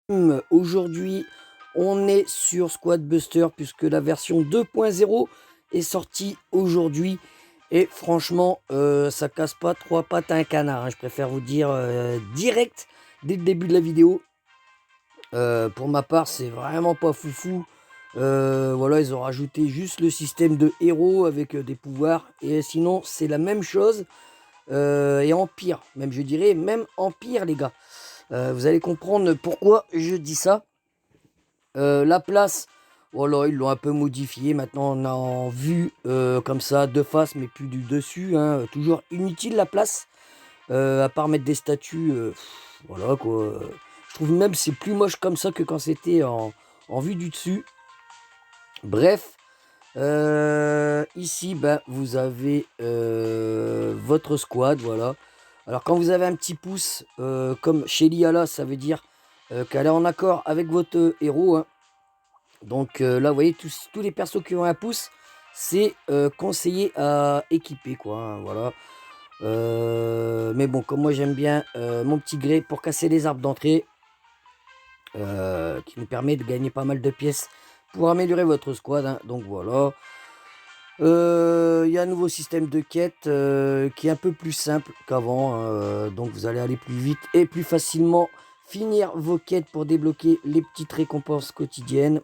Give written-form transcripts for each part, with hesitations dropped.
Aujourd'hui, on est sur Squad Buster puisque la version 2.0 est sortie aujourd'hui. Et franchement, ça casse pas trois pattes à un canard, hein. Je préfère vous dire direct dès le début de la vidéo. Pour ma part, c'est vraiment pas foufou. Voilà, ils ont rajouté juste le système de héros avec des pouvoirs. Et sinon, c'est la même chose. Et en pire, même je dirais, même en pire, les gars. Vous allez comprendre pourquoi je dis ça. La place, voilà, ils l'ont un peu modifié. Maintenant, on a en vue comme ça, de face, mais plus du dessus, hein. Toujours inutile la place. À part mettre des statues, voilà quoi. Je trouve même c'est plus moche comme ça que quand c'était en vue du dessus. Bref, ici, ben, vous avez votre squad, voilà. Alors quand vous avez un petit pouce, comme chez Liala, ça veut dire qu'elle est en accord avec votre héros, hein. Donc là, vous voyez, tous les persos qui ont un pouce, c'est conseillé à équiper, quoi, hein, voilà. Mais bon, comme moi j'aime bien mon petit gré pour casser les arbres d'entrée, qui nous permet de gagner pas mal de pièces pour améliorer votre squad, hein. Donc voilà. Il y a un nouveau système de quête qui est un peu plus simple qu'avant, hein. Donc vous allez aller plus vite et plus facilement finir vos quêtes pour débloquer les petites récompenses quotidiennes.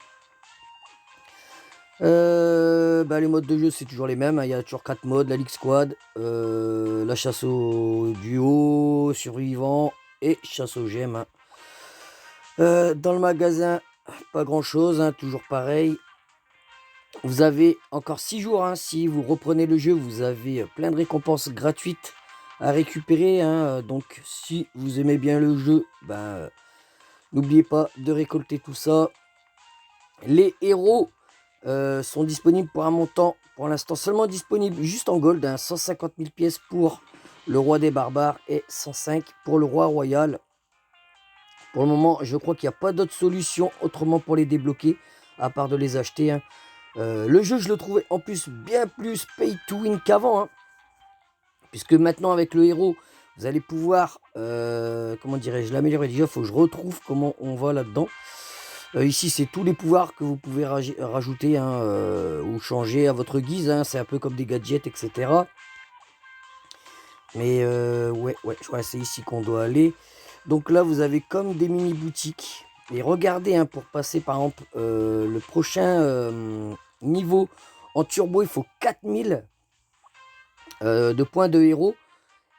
Les modes de jeu c'est toujours les mêmes, hein. Il y a toujours 4 modes, la Ligue Squad, la chasse au duo, survivant et chasse aux gemmes, hein. Dans le magasin, pas grand chose, hein, toujours pareil. Vous avez encore 6 jours, hein, si vous reprenez le jeu, vous avez plein de récompenses gratuites à récupérer, hein. Donc si vous aimez bien le jeu, n'oubliez pas de récolter tout ça. Les héros sont disponibles pour un montant, pour l'instant seulement disponible juste en gold, hein, 150 000 pièces pour le roi des barbares et 105 pour le roi royal. Pour le moment, je crois qu'il n'y a pas d'autre solution autrement pour les débloquer, à part de les acheter, hein. Le jeu, je le trouvais en plus bien plus pay to win qu'avant, hein, puisque maintenant avec le héros, vous allez pouvoir, comment dirais-je, l'améliorer. Déjà, il faut que je retrouve comment on va là-dedans. Ici, c'est tous les pouvoirs que vous pouvez rajouter, hein, ou changer à votre guise, hein. C'est un peu comme des gadgets, etc. Mais ouais, je crois que c'est ici qu'on doit aller. Donc là, vous avez comme des mini-boutiques. Et regardez, hein, pour passer par exemple le prochain niveau en turbo, il faut 4000 de points de héros.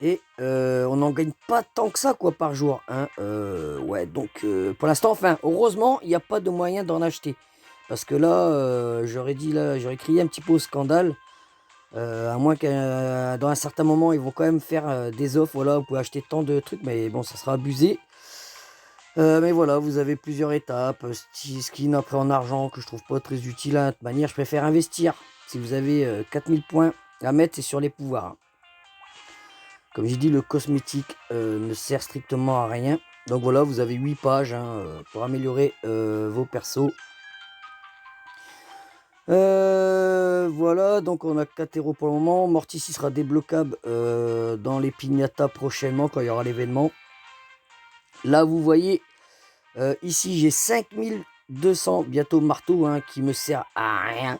Et on n'en gagne pas tant que ça, quoi, par jour, hein. Ouais, donc pour l'instant, enfin, heureusement, il n'y a pas de moyen d'en acheter. Parce que là, j'aurais crié un petit peu au scandale. À moins que dans un certain moment, ils vont quand même faire des offres. Voilà, vous pouvez acheter tant de trucs, mais bon, ça sera abusé. Mais voilà, vous avez plusieurs étapes. Skin après en argent que je trouve pas très utile, hein. De toute manière, je préfère investir. Si vous avez 4000 points à mettre, c'est sur les pouvoirs, hein. Comme j'ai dit, le cosmétique ne sert strictement à rien. Donc voilà, vous avez 8 pages, hein, pour améliorer vos persos. Voilà, donc on a 4 héros pour le moment. Mortici sera débloquable dans les piñatas prochainement quand il y aura l'événement. Là, vous voyez, ici j'ai 5200 bientôt marteau, hein, qui me sert à rien.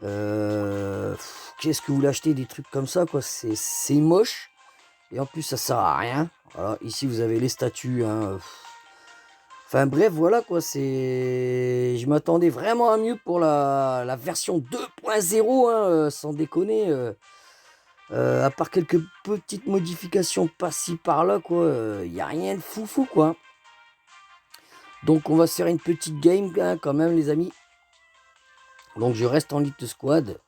Qu'est-ce que vous voulez acheter des trucs comme ça, quoi? C'est moche. Et en plus, ça sert à rien. Voilà, ici vous avez les statues, hein. Enfin bref, voilà quoi, c'est... Je m'attendais vraiment à mieux pour la version 2.0, hein, sans déconner. À part quelques petites modifications par-ci par-là, quoi. Il n'y a rien de foufou, quoi. Donc on va se faire une petite game, hein, quand même, les amis. Donc je reste en Elite Squad.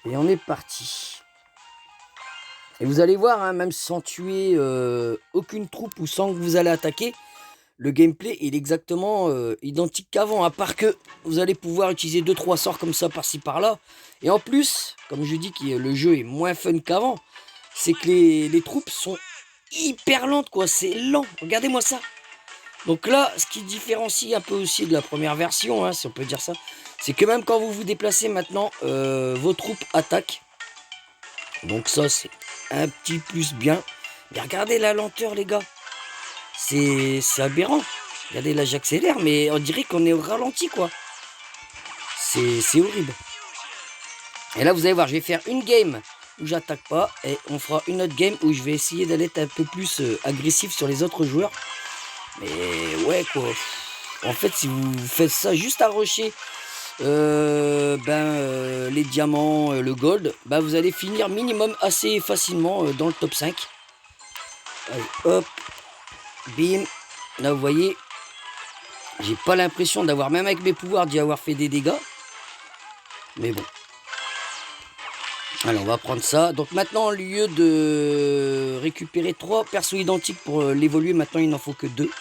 Et on est parti. Et vous allez voir, hein, même sans tuer aucune troupe ou sans que vous allez attaquer, le gameplay est exactement identique qu'avant, à part que vous allez pouvoir utiliser 2-3 sorts comme ça par-ci par-là. Et en plus, comme je dis que le jeu est moins fun qu'avant, c'est que les troupes sont hyper lentes, quoi. C'est lent, regardez-moi ça. Donc là, ce qui différencie un peu aussi de la première version, hein, si on peut dire ça, c'est que même quand vous vous déplacez maintenant, vos troupes attaquent. Donc ça, c'est un petit plus bien. Mais regardez la lenteur, les gars. C'est aberrant. Regardez, là, j'accélère, mais on dirait qu'on est au ralenti, quoi. C'est horrible. Et là, vous allez voir, je vais faire une game où j'attaque pas. Et on fera une autre game où je vais essayer d'aller être un peu plus agressif sur les autres joueurs. Mais ouais, quoi. En fait, si vous faites ça juste à rusher les diamants, le gold, vous allez finir minimum assez facilement dans le top 5. Allez, hop, bim. Là, vous voyez, j'ai pas l'impression d'avoir, même avec mes pouvoirs, d'y avoir fait des dégâts. Mais bon. Alors, on va prendre ça. Donc maintenant, au lieu de récupérer 3 persos identiques pour l'évoluer, maintenant, il n'en faut que 2.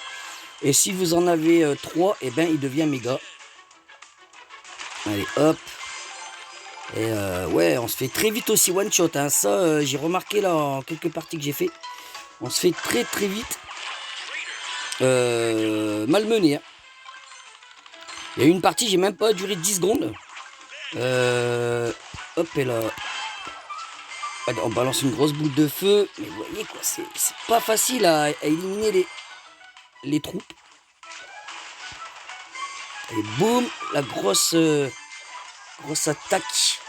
Et si vous en avez 3, et il devient méga. Allez, hop. Et ouais, on se fait très vite aussi one shot. Hein. Ça, j'ai remarqué là en quelques parties que j'ai fait. On se fait très très vite malmené. Hein. Il y a eu une partie, j'ai même pas duré 10 secondes. Hop, et là. On balance une grosse boule de feu. Mais vous voyez quoi, c'est pas facile à éliminer les troupes. Et boum, la grosse attaque.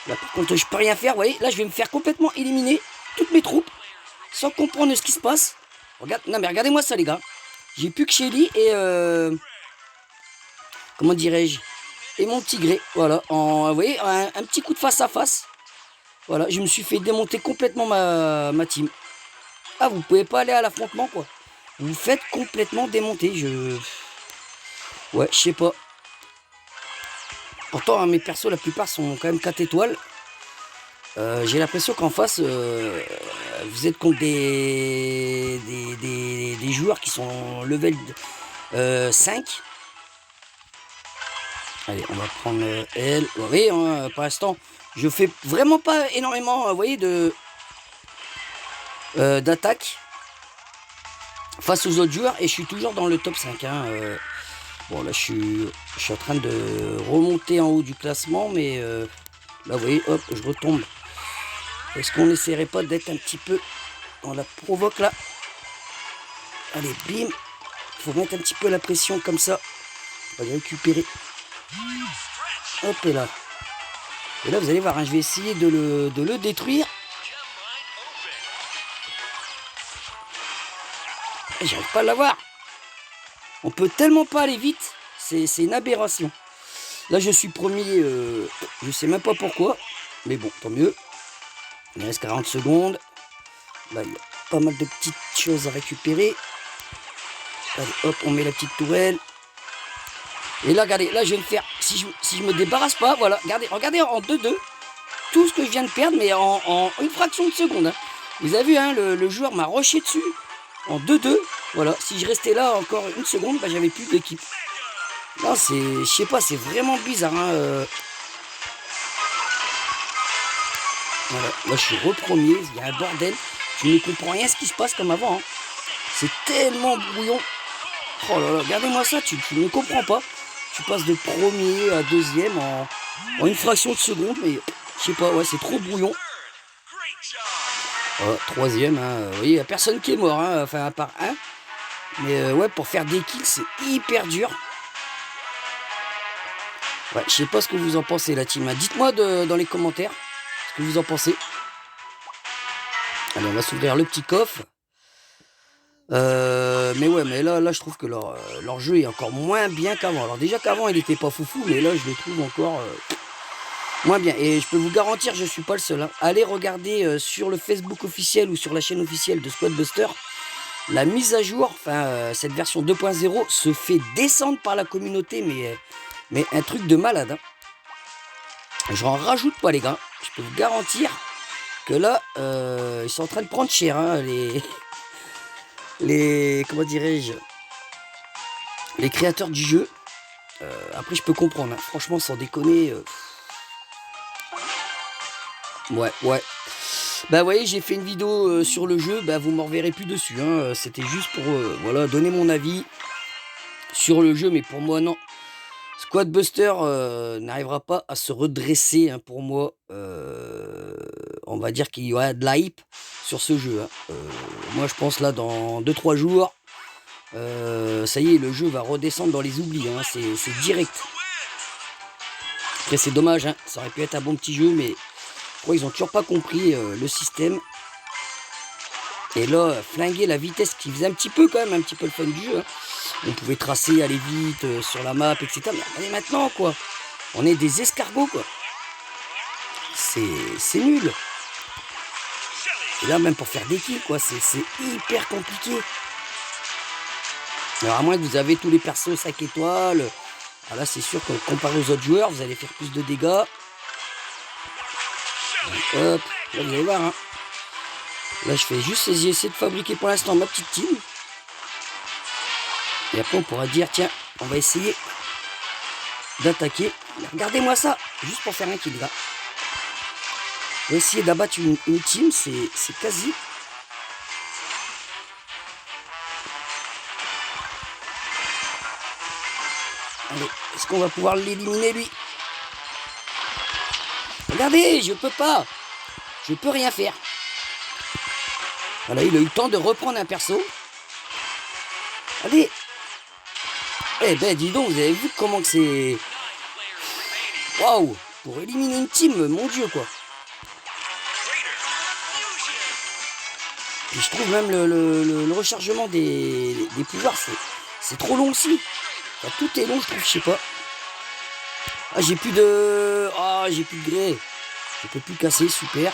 Là par contre je peux rien faire, vous voyez, là je vais me faire complètement éliminer toutes mes troupes sans comprendre ce qui se passe. Regarde, non mais regardez-moi ça les gars. J'ai plus que Shelly et comment dirais-je, et mon tigré. Voilà, vous voyez, un petit coup de face à face. Voilà, je me suis fait démonter complètement ma team. Ah, vous pouvez pas aller à l'affrontement quoi. Vous faites complètement démonter. Ouais, je sais pas. Pourtant, hein, mes persos, la plupart sont quand même 4 étoiles. J'ai l'impression qu'en face, vous êtes contre des joueurs qui sont level 5. Allez, on va prendre elle. Vous voyez, hein, pour l'instant, je fais vraiment pas énormément, vous voyez, d'attaque face aux autres joueurs. Et je suis toujours dans le top 5. Hein, bon, là, je suis en train de remonter en haut du classement. Mais là, vous voyez, hop, je retombe. Est-ce qu'on n'essaierait pas d'être un petit peu... On la provoque là. Allez, bim. Il faut mettre un petit peu la pression comme ça. On va le récupérer. Hop, et là. Et là, vous allez voir, hein, je vais essayer de le détruire. J'arrive pas à l'avoir. On peut tellement pas aller vite. C'est une aberration. Là, je suis premier. Je sais même pas pourquoi. Mais bon, tant mieux. Il reste 40 secondes. Là, il y a pas mal de petites choses à récupérer. Allez, hop, on met la petite tourelle. Et là, regardez, là, je vais me faire... Si je me débarrasse pas, voilà, regardez en 2-2. Tout ce que je viens de perdre, mais en une fraction de seconde. Hein. Vous avez vu, hein, le joueur m'a rushé dessus en 2-2. Voilà, si je restais là encore une seconde, j'avais plus d'équipe. Là, je sais pas, c'est vraiment bizarre. Hein, Voilà, là, je suis repremier, il y a un bordel. Je ne comprends rien ce qui se passe comme avant. Hein. C'est tellement brouillon. Oh là là, regardez-moi ça, tu ne comprends pas. Tu passes de premier à deuxième en une fraction de seconde, mais je sais pas, ouais, c'est trop brouillon. Troisième, hein, vous voyez, il n'y a personne qui est mort, hein, enfin à part un. Mais ouais, pour faire des kills, c'est hyper dur. Ouais, je sais pas ce que vous en pensez, la team. Dites-moi dans les commentaires ce que vous en pensez. Allez, on va s'ouvrir le petit coffre. Mais ouais, mais là je trouve que leur jeu est encore moins bien qu'avant. Alors déjà qu'avant il était pas foufou, mais là je le trouve encore moins bien. Et je peux vous garantir, je suis pas le seul. Hein. Allez regarder sur le Facebook officiel ou sur la chaîne officielle de Squadbuster. La mise à jour, enfin cette version 2.0 se fait descendre par la communauté, mais un truc de malade. Hein. J'en rajoute pas les gars. Je peux vous garantir que là ils sont en train de prendre cher, hein, comment dirais-je, les créateurs du jeu. Après je peux comprendre, hein. Franchement sans déconner. Ouais. Vous voyez, j'ai fait une vidéo sur le jeu, vous m'en reverrez plus dessus. Hein. C'était juste pour voilà, donner mon avis sur le jeu, mais pour moi non. Squadbuster n'arrivera pas à se redresser, hein, pour moi. On va dire qu'il y aura de la hype sur ce jeu. Hein. Moi je pense là dans 2-3 jours, ça y est, le jeu va redescendre dans les oublis, hein, c'est direct. Après c'est dommage, hein, ça aurait pu être un bon petit jeu, mais je crois qu'ils ont toujours pas compris le système. Et là, flinguer la vitesse qui faisait un petit peu quand même, un petit peu le fun du jeu. Hein. On pouvait tracer, aller vite sur la map, etc. Mais regardez maintenant, quoi. On est des escargots, quoi. C'est nul. Et là, même pour faire des kills, quoi, c'est hyper compliqué. Alors, à moins que vous avez tous les persos 5 étoiles. Ah là, c'est sûr que comparé aux autres joueurs, vous allez faire plus de dégâts. Donc, hop, là, vous allez voir, hein. Là, je fais juste essayer de fabriquer pour l'instant ma petite team. Et après, on pourra dire, tiens, on va essayer d'attaquer. Regardez-moi ça, juste pour faire un kill, là. On va essayer d'abattre une team, c'est quasi. Allez, est-ce qu'on va pouvoir l'éliminer, lui? Regardez, je peux pas. Je peux rien faire. Voilà, il a eu le temps de reprendre un perso. Allez. Eh ben, dis donc, vous avez vu comment que c'est... Waouh. Pour éliminer une team, mon Dieu, quoi. Puis je trouve même le rechargement des pouvoirs, c'est trop long aussi. Enfin, tout est long, je trouve, je sais pas. Ah, j'ai plus de... Ah, j'ai plus de gré. Je peux plus casser, super.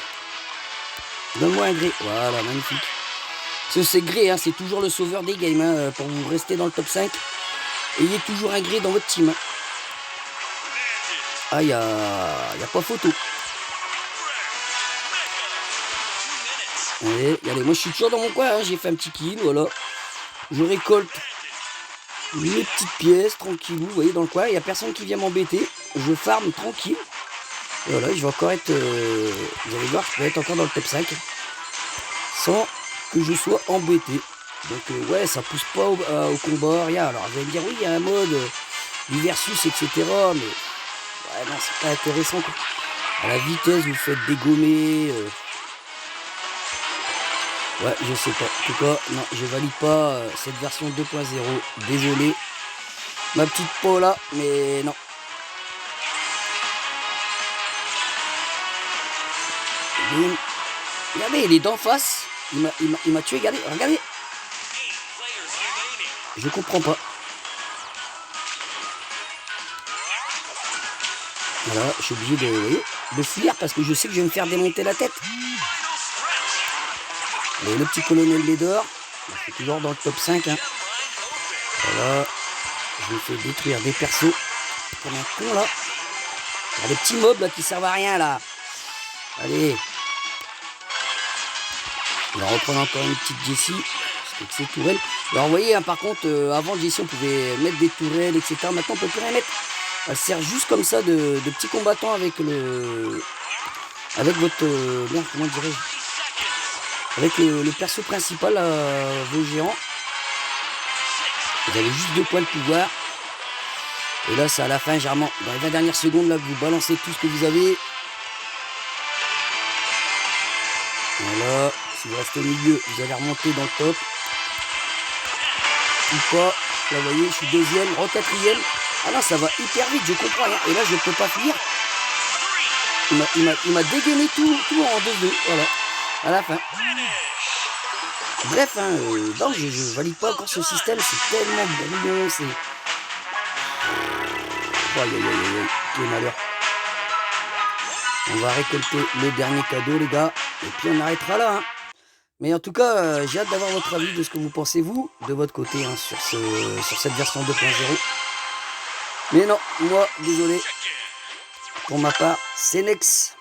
Donne-moi un gré. Voilà, magnifique. C'est gré, hein, c'est toujours le sauveur des games. Hein, pour vous rester dans le top 5. Ayez toujours un gré dans votre team. Hein. Ah, y a pas photo. Allez, moi je suis toujours dans mon coin. Hein, j'ai fait un petit kill, voilà. Je récolte mes petites pièces, tranquillou. Vous voyez, dans le coin, il n'y a personne qui vient m'embêter. Je farm tranquille. Et voilà, je vais encore être... vous allez voir, je vais être encore dans le top 5. Sans que je sois embêté. Donc ouais, ça pousse pas au combat, rien. Alors vous allez me dire, oui, il y a un mode du versus, etc. Mais ouais, non, c'est pas intéressant, quoi. À la vitesse, vous faites dégommer. Ouais, je sais pas. En tout cas, non, je valide pas cette version 2.0. Désolé. Ma petite peau là, mais non. Boum. Regardez, il est d'en face. Il m'a tué, regardez. Je comprends pas. Voilà, je suis obligé de fuir parce que je sais que je vais me faire démonter la tête. Et le petit colonel Lédor, je suis toujours dans le top 5. Hein. Voilà, je me fais détruire des persos. Comme un con là. Il y a des petits mobs là qui servent à rien là. Allez. On va reprendre encore une petite Jessie. Parce que c'est tourelle. Alors vous voyez, hein, par contre, avant Jessie on pouvait mettre des tourelles, etc. Maintenant on peut plus rien mettre. Elle sert juste comme ça de petits combattants avec avec votre... merde, comment dirais-je, avec le perso principal, vos géants. Vous avez juste 2 points de pouvoir. Et là, c'est à la fin, généralement, dans les 20 dernières secondes, là, vous balancez tout ce que vous avez. Voilà. Si vous restez au milieu, vous allez remonter dans le top. Ou pas. Là, vous voyez, je suis deuxième, quatrième. Ah là, ça va hyper vite, je comprends rien. Et là, je peux pas finir. Il m'a dégainé tout en 2-2. Voilà. À la fin. Bref, hein, non, je valide pas encore ce système, c'est tellement brouillon, c'est... Aïe, aïe, aïe, aïe, quel malheur. On va récolter le dernier cadeau, les gars, et puis on arrêtera là. Hein. Mais en tout cas, j'ai hâte d'avoir votre avis de ce que vous pensez, vous, de votre côté, hein, sur cette version 2.0. Mais non, moi, désolé, pour ma part, c'est Nex.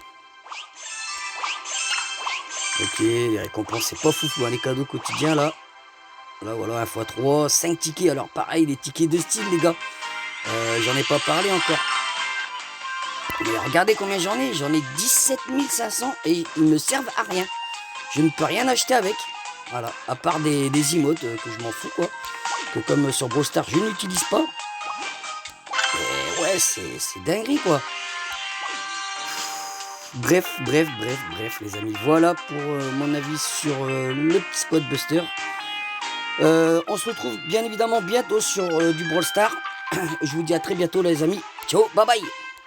Ok, les récompenses, c'est pas foufou, hein, les cadeaux quotidiens, là. Là, voilà, 1 x 3, 5 tickets. Alors, pareil, les tickets de style, les gars. J'en ai pas parlé encore. Mais regardez combien j'en ai. J'en ai 17 500 et ils me servent à rien. Je ne peux rien acheter avec. Voilà, à part des emotes que je m'en fous, quoi. Que comme sur Brawl Stars, je n'utilise pas. Et ouais, c'est dinguerie, quoi. Bref, les amis. Voilà pour mon avis sur le petit spot buster. On se retrouve bien évidemment bientôt sur du Brawl Stars. Je vous dis à très bientôt les amis. Ciao, bye bye.